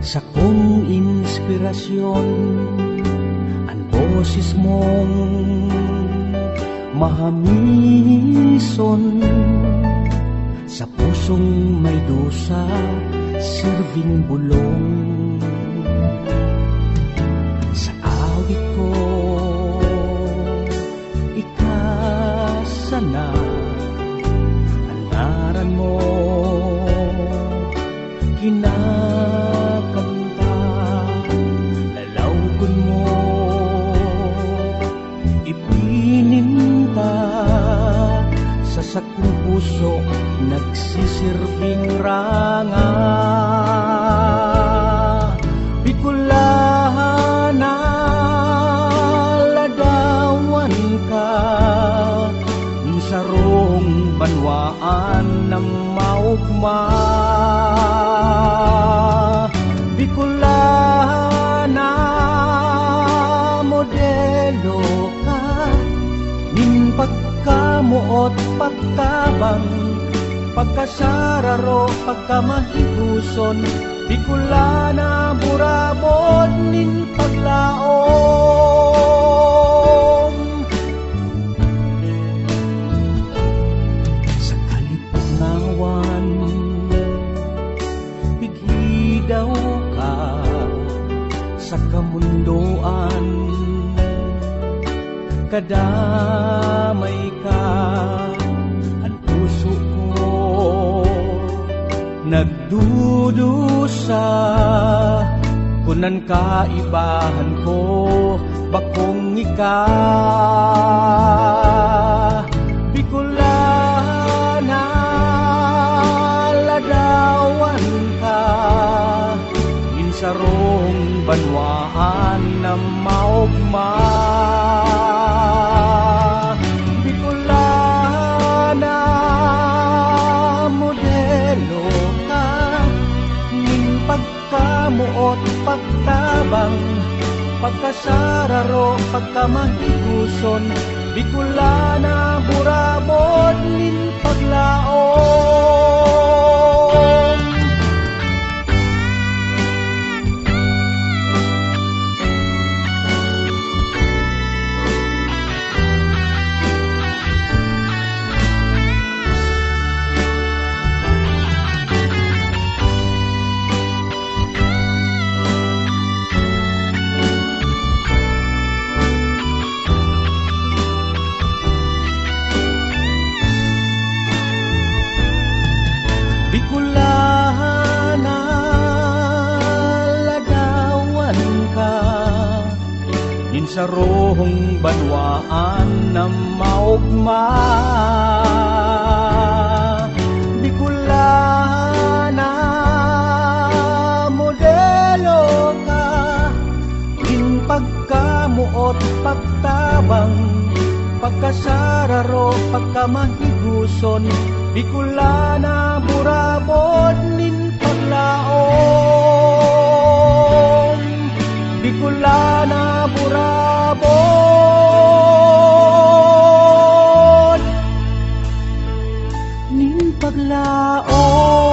sa kong inspirasyon, ang boses mong mahamison, sa pusong may dusa, sirving bulong. Sa awit ko, ikasana ang ngaran mo, kinakanta, lalawgon mo, ipininta, sa sakong puso nagsisirbing ranga. Bicolana, ladawan ka, sarong banwaan na maugma. Bicolana, modelo ka, ning pagkamuot pagkabang, pagkasararo pagkamahiguson. Bicolana, burabod nin paglaom. Sa kalipungawan, bighidaw ka, sa kamundoan, kadamay ka, ang puso ko nagdudusa, kunan kaibahan ko, bakong ika. Bicolana, ladawan ka, insarong banwaan na maugma. Bicolana, modelo ka, ning pagkamuot pagtabang, pagkasararo pagkamahiguson. Bicolana, burabod nin paglaom. Bicolana, ladawan ka, ninsarong banwaan na maugma. Bicolana, modelo ka, in pagkamuot pagtabang, pagkasararo pagkamahiguson. Bicolana, burabod nin paglaom. Bicolana, burabod nin paglaom.